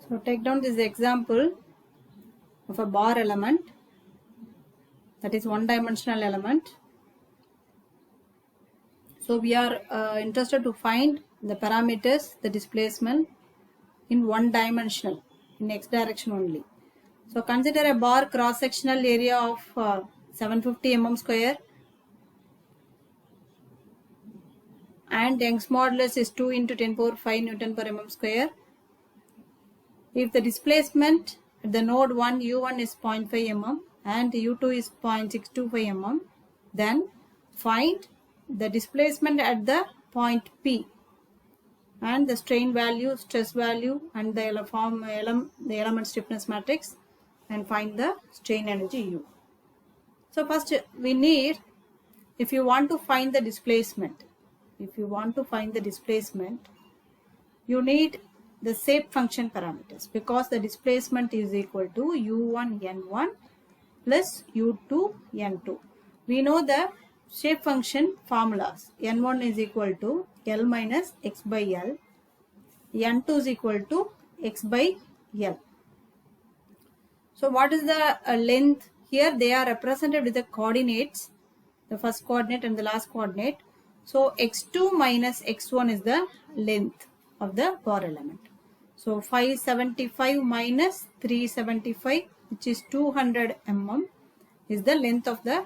So take down this example of a bar element, that is one-dimensional element. So we are interested to find the parameters, the displacement in one dimensional, in x direction only. So consider a bar cross-sectional area of 750 mm square and Young's modulus is 2 into 10 power 5 Newton per mm square. If the displacement at the node 1 u1 is 0.5 mm and u2 is 0.625 mm, then find the displacement at the point P and the strain value, stress value and the element stiffness matrix, and find the strain energy U. So first we need, if you want to find the displacement, you need the shape function parameters, because the displacement is equal to u1 n1 plus u2 n2. We know the shape function formulas. N1 is equal to L minus x by L. N2 is equal to x by L. So what is the length? Here they are represented with the coordinates, the first coordinate and the last coordinate. So x2 minus x1 is the length of the bar element. So 575 minus 375, which is 200 mm, is the length of the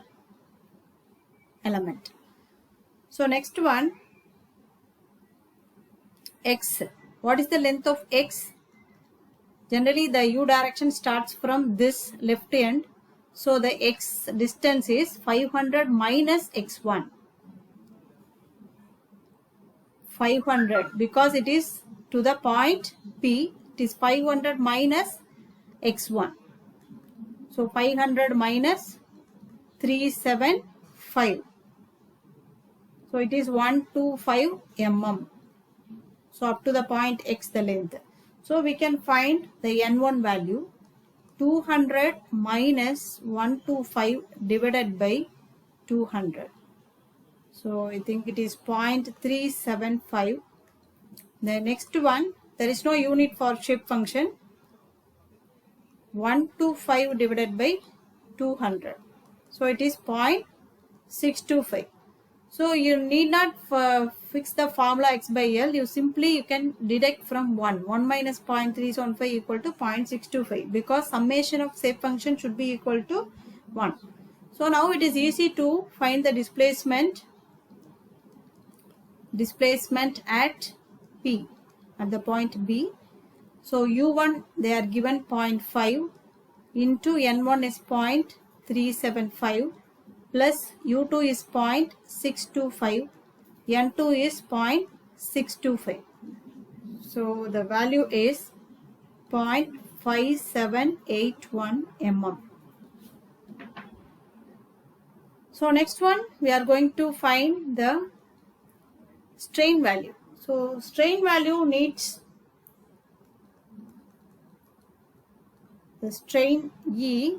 element. So next one, x. What is the length of x? Generally the u direction starts from this left end. So the x distance is 500 minus x1. 500, because it is to the point P, it is 500 minus x1. So 500 minus 375. So it is 125 mm. So up to the point x the length. So we can find the n1 value, 200 minus 125 divided by 200. So I think it is 0.375. The next one, there is no unit for shape function. 125 divided by 200. So it is 0.625. So you need not fix the formula x by L. You can deduct from 1. 1 minus 0.375 equal to 0.625, because summation of shape function should be equal to 1. So now it is easy to find the displacement at P, at the point B. So u1 they are given 0.5 into n1 is 0.375 plus u2 is 0.625, n2 is 0.625. So the value is 0.5781 mm. So next one, we are going to find the strain value. So strain value needs the strain E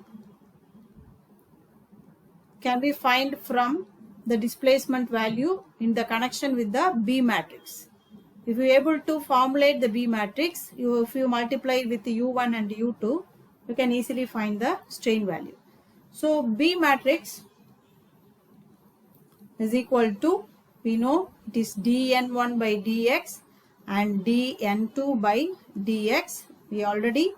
can be found from the displacement value in the connection with the B matrix. If you are able to formulate the B matrix, if you multiply with U1 and U2, you can easily find the strain value. So B matrix is equal to, we know it is dn1 by dx and dn2 by dx. We already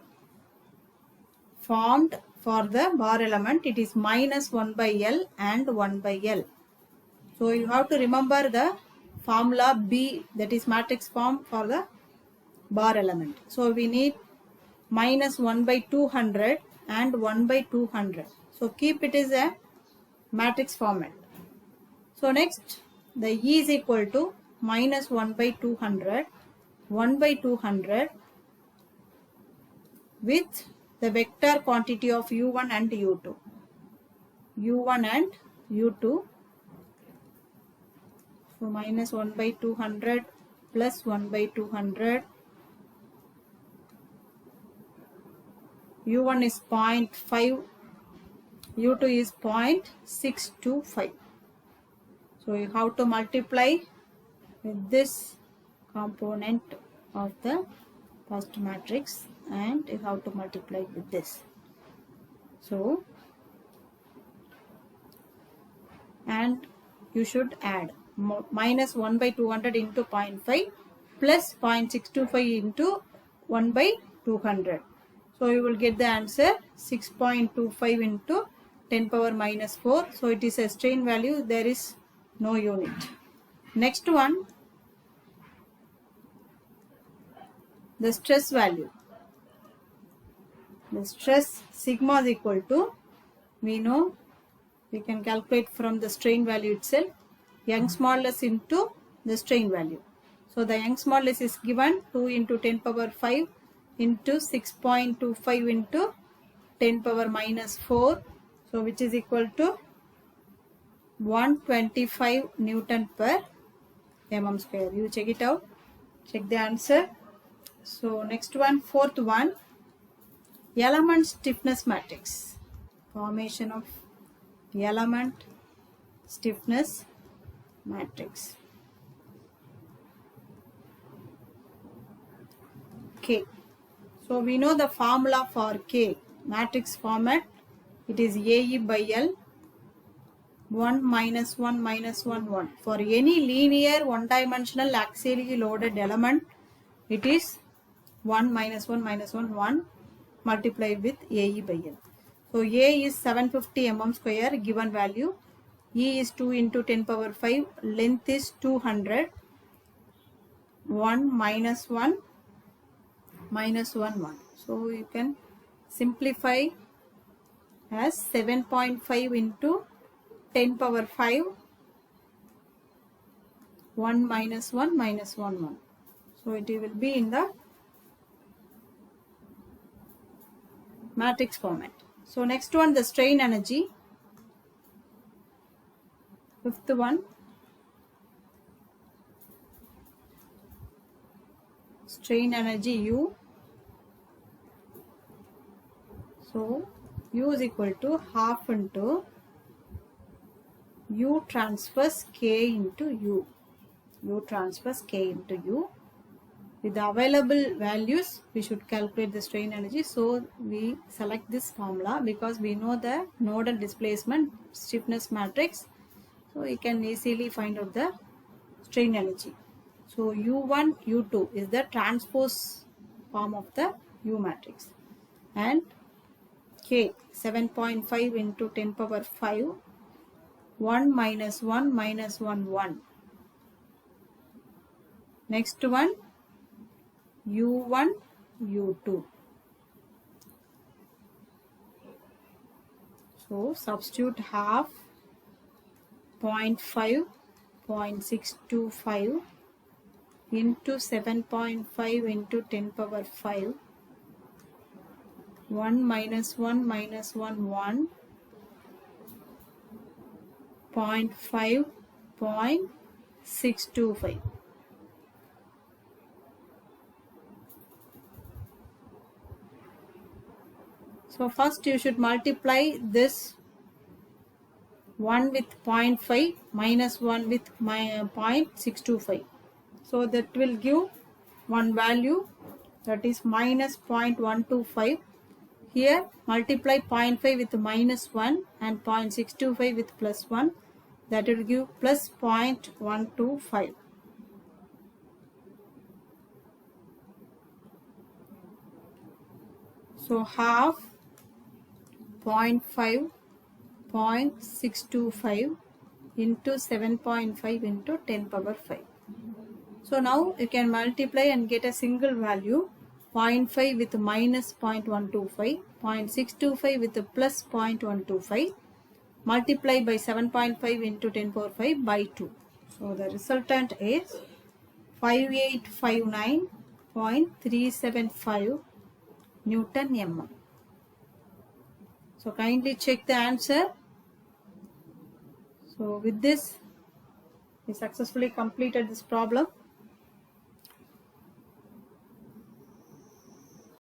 formed for the bar element. It is minus 1 by L and 1 by L. So you have to remember the formula B, that is matrix form for the bar element. So we need minus 1 by 200 and 1 by 200. So keep it as a matrix format. So next, the E is equal to minus 1 by 200, 1 by 200 with the vector quantity of U1 and U2. U1 and U2. So minus 1 by 200 plus 1 by 200. U1 is 0.5. U2 is 0.625. So you have to multiply with this component of the first matrix, and you have to multiply with this. So, and you should add minus 1 by 200 into 0.5 plus 0.625 into 1 by 200. So you will get the answer 6.25 into 10 power minus 4. So it is a strain value, there is no unit. Next one, the stress value. The stress sigma is equal to, we know, we can calculate from the strain value itself, Young's modulus into the strain value. So the Young's modulus is given 2 into 10 power 5 into 6.25 into 10 power minus 4. So which is equal to 125 Newton per mm square. You check it out. Check the answer. So next one, fourth one, element stiffness matrix. Formation of element stiffness matrix. K. So we know the formula for K matrix format. It is AE by L, 1 minus 1 minus 1 1. For any linear one-dimensional axially loaded element, it is 1 minus 1 minus 1 1 multiplied with AE by L. So A is 750 mm square given value. E is 2 into 10 power 5. Length is 200. 1 minus 1 minus 1 1. So you can simplify as 7.5 into 10 power 5. 1 minus 1 minus 1 1. So it will be in the matrix format. So next one, the strain energy. Fifth one, strain energy U. So U is equal to half into U transverse K into U. U transverse K into U. With the available values, we should calculate the strain energy. So we select this formula because we know the nodal displacement stiffness matrix. So you can easily find out the strain energy. So U1, U2 is the transpose form of the U matrix. And K, 7.5 into 10 power 5, 1 minus 1 minus 1 1. Next one, U1, U2. So substitute half, 0.5, 0.625 into 7.5 into 10 power 5. 1 minus 1 minus 1 1. 0.5, 0.625. So first you should multiply this 1 with 0.5 minus 1 with 0.625. So that will give one value, that is minus 0.125. Here multiply 0.5 with minus 1 and 0.625 with plus 1. That will give plus 0.125. So half 0.5, 0.625 into 7.5 into 10 power 5. So now you can multiply and get a single value, 0.5 with minus 0.125, 0.625 with plus 0.125, multiply by 7.5 into 10 power 5 by 2. So the resultant is 5859.375 Newton mm. So kindly check the answer. So with this, we successfully completed this problem.